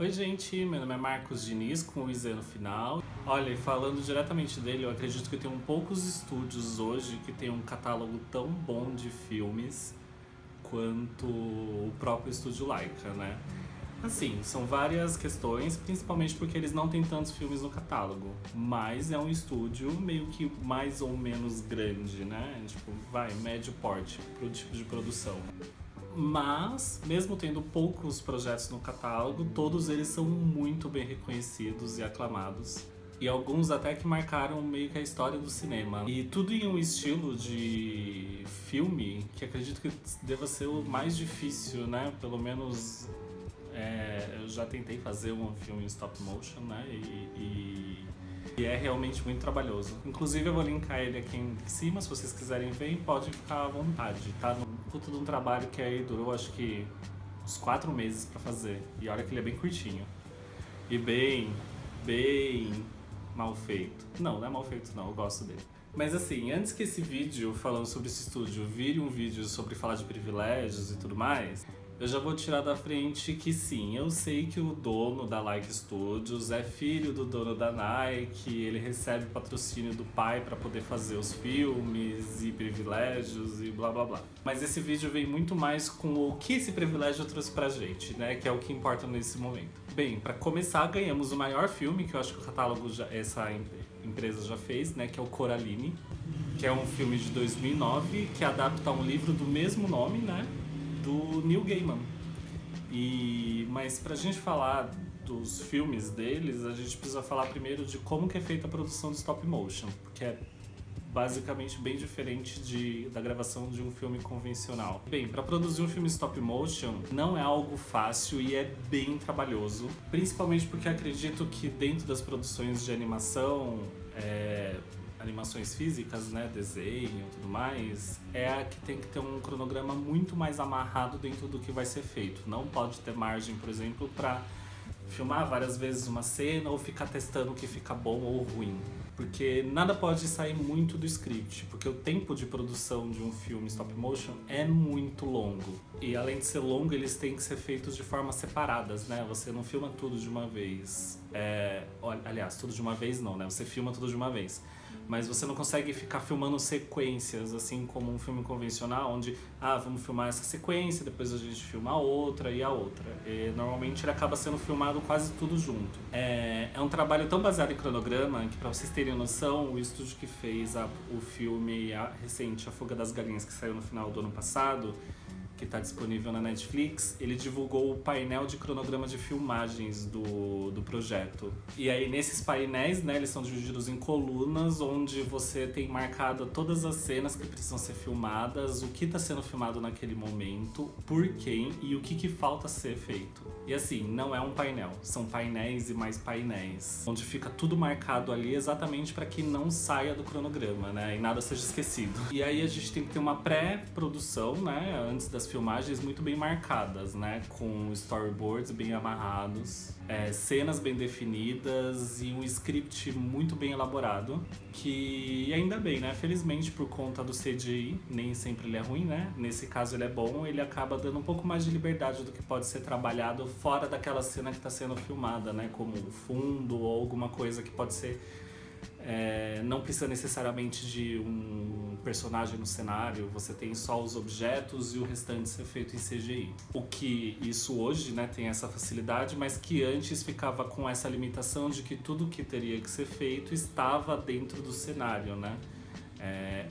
Oi gente, meu nome é Marcos Diniz, com o IZ no final. Olha, e falando diretamente dele, eu acredito que tem poucos estúdios hoje que tem um catálogo tão bom de filmes quanto o próprio estúdio Laika, né? Assim, são várias questões, principalmente porque eles não têm tantos filmes no catálogo, mas é um estúdio meio que mais ou menos grande, né? Tipo, médio porte pro tipo de produção. Mas, mesmo tendo poucos projetos no catálogo, todos eles são muito bem reconhecidos e aclamados. E alguns até que marcaram meio que a história do cinema. E tudo em um estilo de filme que acredito que deva ser o mais difícil, né? Pelo menos eu já tentei fazer um filme em stop motion, né? E é realmente muito trabalhoso. Inclusive eu vou linkar ele aqui em cima, se vocês quiserem ver, pode ficar à vontade. Tá no puto de um trabalho que aí durou acho que uns 4 meses pra fazer. E olha que ele é bem curtinho. E bem mal feito. Não é mal feito não, eu gosto dele. Mas assim, antes que esse vídeo falando sobre esse estúdio vire um vídeo sobre falar de privilégios e tudo mais, eu já vou tirar da frente que sim, eu sei que o dono da Like Studios é filho do dono da Nike, ele recebe patrocínio do pai para poder fazer os filmes e privilégios e blá blá blá. Mas esse vídeo vem muito mais com o que esse privilégio trouxe pra gente, né? Que é o que importa nesse momento. Bem, para começar, ganhamos o maior filme que eu acho que o catálogo essa empresa já fez, né? Que é o Coraline, que é um filme de 2009 que adapta um livro do mesmo nome, né? Do Neil Gaiman. Mas pra gente falar dos filmes deles, a gente precisa falar primeiro de como que é feita a produção de stop motion, porque é basicamente bem diferente da gravação de um filme convencional. Bem, para produzir um filme stop motion não é algo fácil e é bem trabalhoso, principalmente porque acredito que dentro das produções de animação, animações físicas, né, desenho e tudo mais, é a que tem que ter um cronograma muito mais amarrado dentro do que vai ser feito. Não pode ter margem, por exemplo, para filmar várias vezes uma cena ou ficar testando o que fica bom ou ruim. Porque nada pode sair muito do script, porque o tempo de produção de um filme stop motion é muito longo. E além de ser longo, eles têm que ser feitos de formas separadas, né? Você não filma tudo de uma vez. Aliás, tudo de uma vez não, né? Você filma tudo de uma vez. Mas você não consegue ficar filmando sequências, assim como um filme convencional, onde, vamos filmar essa sequência, depois a gente filma a outra e a outra. E, normalmente ele acaba sendo filmado quase tudo junto. É um trabalho tão baseado em cronograma que, pra vocês terem noção, o estúdio que fez o filme recente A Fuga das Galinhas, que saiu no final do ano passado, que está disponível na Netflix, ele divulgou o painel de cronograma de filmagens do projeto. E aí nesses painéis, né, eles são divididos em colunas, onde você tem marcado todas as cenas que precisam ser filmadas, o que está sendo filmado naquele momento, por quem e o que falta ser feito. E assim, não é um painel, são painéis e mais painéis, onde fica tudo marcado ali exatamente para que não saia do cronograma, né, e nada seja esquecido. E aí a gente tem que ter uma pré-produção, né, antes das filmagens muito bem marcadas, né? Com storyboards bem amarrados, cenas bem definidas e um script muito bem elaborado. Que ainda bem, né? Felizmente, por conta do CGI, nem sempre ele é ruim, né? Nesse caso ele é bom, ele acaba dando um pouco mais de liberdade do que pode ser trabalhado fora daquela cena que está sendo filmada, né? Como fundo ou alguma coisa que pode ser... não precisa necessariamente de um personagem no cenário, você tem só os objetos e o restante ser feito em CGI. O que isso hoje, né, tem essa facilidade, mas que antes ficava com essa limitação de que tudo que teria que ser feito estava dentro do cenário, né?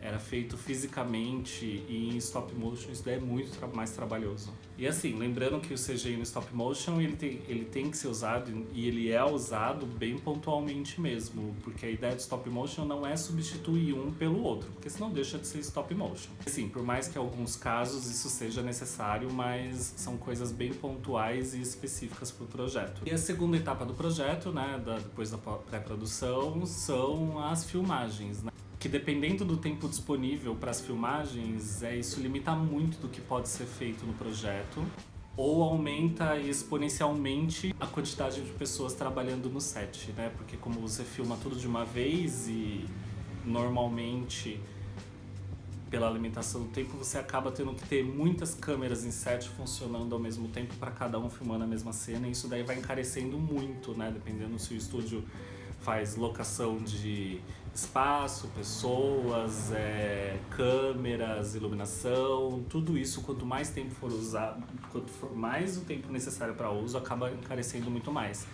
Era feito fisicamente e em stop motion isso daí é muito mais trabalhoso. E assim, lembrando que o CGI no stop motion ele tem que ser usado e ele é usado bem pontualmente mesmo, porque a ideia de stop motion não é substituir um pelo outro, porque senão deixa de ser stop motion. Assim, por mais que em alguns casos isso seja necessário, mas são coisas bem pontuais e específicas para o projeto. E a segunda etapa do projeto, né, depois da pré-produção, são as filmagens, né? Que dependendo do tempo disponível para as filmagens, isso limita muito do que pode ser feito no projeto, ou aumenta exponencialmente a quantidade de pessoas trabalhando no set, né? Porque como você filma tudo de uma vez e normalmente pela limitação do tempo, você acaba tendo que ter muitas câmeras em set funcionando ao mesmo tempo para cada um filmando a mesma cena, e isso daí vai encarecendo muito, né? Dependendo se o estúdio faz locação de espaço, pessoas, câmeras, iluminação, tudo isso, quanto mais tempo for usado, quanto for mais o tempo necessário para uso, acaba encarecendo muito mais.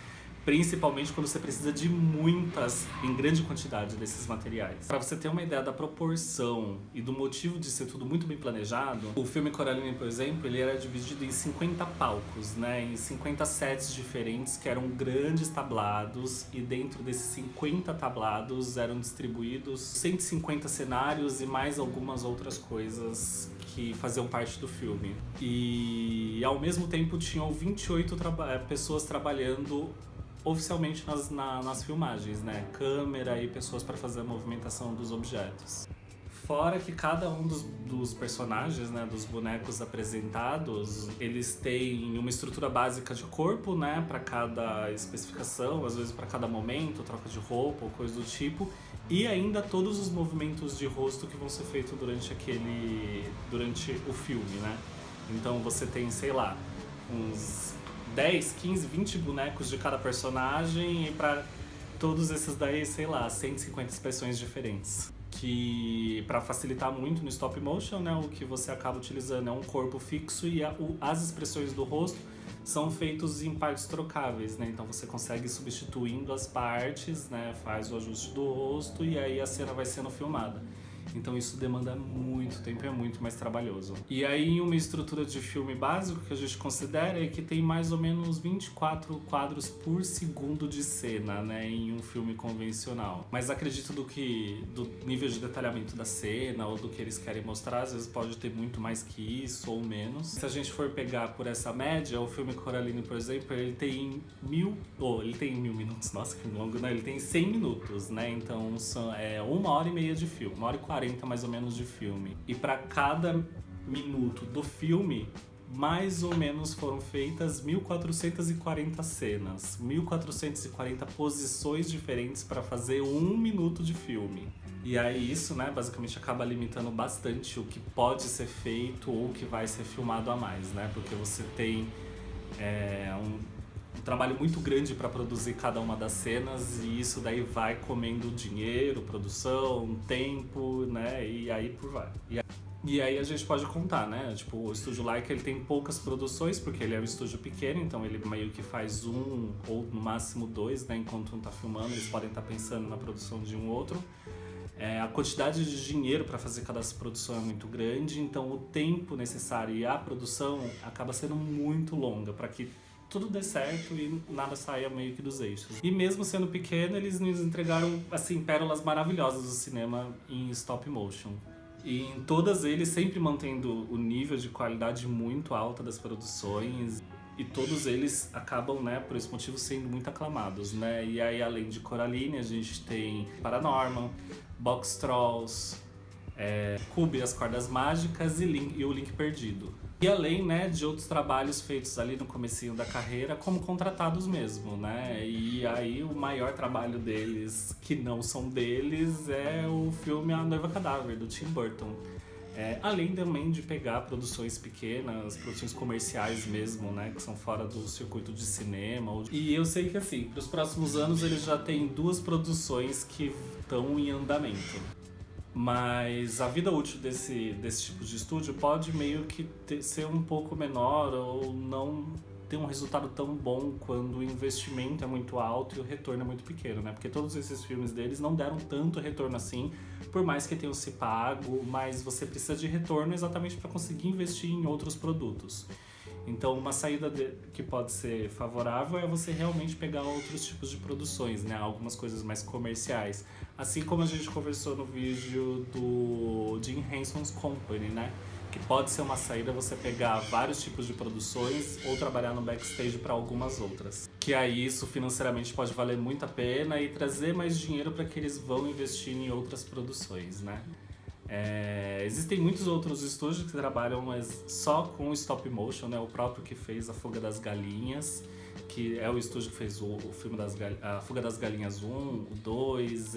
Principalmente quando você precisa de muitas, em grande quantidade desses materiais. Para você ter uma ideia da proporção e do motivo de ser tudo muito bem planejado, o filme Coraline, por exemplo, ele era dividido em 50 palcos, né? Em 50 sets diferentes que eram grandes tablados, e dentro desses 50 tablados eram distribuídos 150 cenários e mais algumas outras coisas que faziam parte do filme. E ao mesmo tempo tinham 28 pessoas trabalhando oficialmente nas filmagens, né? Câmera e pessoas para fazer a movimentação dos objetos. Fora que cada um dos personagens, né, dos bonecos apresentados, eles têm uma estrutura básica de corpo, né, para cada especificação, às vezes para cada momento, troca de roupa ou coisa do tipo, e ainda todos os movimentos de rosto que vão ser feitos durante o filme, né? Então você tem, sei lá, uns 10, 15, 20 bonecos de cada personagem, e para todos esses daí, sei lá, 150 expressões diferentes. Que, para facilitar muito no stop motion, né, o que você acaba utilizando é um corpo fixo, e as expressões do rosto são feitos em partes trocáveis, né? Então você consegue ir substituindo as partes, né, faz o ajuste do rosto e aí a cena vai sendo filmada. Então isso demanda muito tempo e é muito mais trabalhoso. E aí uma estrutura de filme básico que a gente considera é que tem mais ou menos 24 quadros por segundo de cena, né, em um filme convencional. Mas acredito do nível de detalhamento da cena ou do que eles querem mostrar, às vezes pode ter muito mais que isso ou menos. Se a gente for pegar por essa média, o filme Coraline, por exemplo, ele tem 1000 minutos, nossa que longo, né? Ele tem 100 minutos, né? Então é 1h30 de filme, 1h40 mais ou menos de filme. E para cada minuto do filme, mais ou menos foram feitas 1440 cenas, 1440 posições diferentes para fazer 1 minuto de filme. E aí isso, né, basicamente acaba limitando bastante o que pode ser feito ou o que vai ser filmado a mais, né? Porque você tem um trabalho muito grande para produzir cada uma das cenas, e isso daí vai comendo dinheiro, produção, tempo, né, e aí por vai. E aí a gente pode contar, né, tipo, o estúdio Laika, ele tem poucas produções, porque ele é um estúdio pequeno, então ele meio que faz um ou no máximo dois, né, enquanto um tá filmando, eles podem estar pensando na produção de um outro. A quantidade de dinheiro para fazer cada produção é muito grande, então o tempo necessário e a produção acaba sendo muito longa para que tudo dê certo e nada saia meio que dos eixos. E mesmo sendo pequeno, eles nos entregaram, assim, pérolas maravilhosas do cinema em stop motion. E em todas eles sempre mantendo o nível de qualidade muito alta das produções. E todos eles acabam, né, por esse motivo, sendo muito aclamados, né? E aí, além de Coraline, a gente tem Paranorman, Box Trolls, Cube, As Cordas Mágicas e o Link Perdido. E além, né, de outros trabalhos feitos ali no comecinho da carreira, como contratados mesmo, né? E aí o maior trabalho deles, que não são deles, é o filme A Noiva Cadáver, do Tim Burton. Além também de pegar produções pequenas, produções comerciais mesmo, né, que são fora do circuito de cinema. E eu sei que, assim, para os próximos anos eles já têm 2 produções que estão em andamento. Mas a vida útil desse tipo de estúdio pode meio que ser um pouco menor ou não ter um resultado tão bom quando o investimento é muito alto e o retorno é muito pequeno, né? Porque todos esses filmes deles não deram tanto retorno assim, por mais que tenham se pago, mas você precisa de retorno exatamente para conseguir investir em outros produtos. Então, uma saída que pode ser favorável é você realmente pegar outros tipos de produções, né? Algumas coisas mais comerciais. Assim como a gente conversou no vídeo do Jim Henson's Company, né? Que pode ser uma saída você pegar vários tipos de produções ou trabalhar no backstage para algumas outras. Que aí isso financeiramente pode valer muito a pena e trazer mais dinheiro para que eles vão investir em outras produções, né? Existem muitos outros estúdios que trabalham só com stop motion, né? O próprio que fez A Fuga das Galinhas. que é o estúdio que fez o filme A Fuga das Galinhas 1, o 2,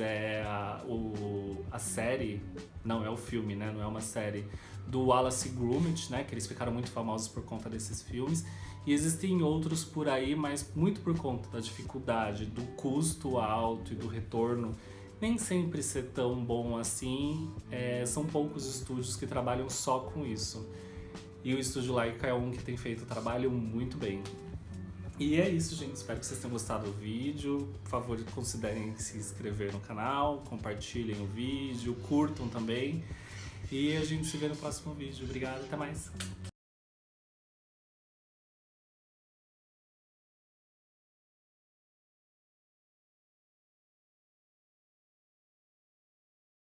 a série, não é o filme, né, não é uma série, do Wallace e Gromit, né, que eles ficaram muito famosos por conta desses filmes. E existem outros por aí, mas muito por conta da dificuldade, do custo alto e do retorno nem sempre ser tão bom assim. São poucos estúdios que trabalham só com isso. E o Estúdio Laika é um que tem feito o trabalho muito bem. E é isso, gente. Espero que vocês tenham gostado do vídeo. Por favor, considerem se inscrever no canal, compartilhem o vídeo, curtam também. E a gente se vê no próximo vídeo. Obrigado, até mais!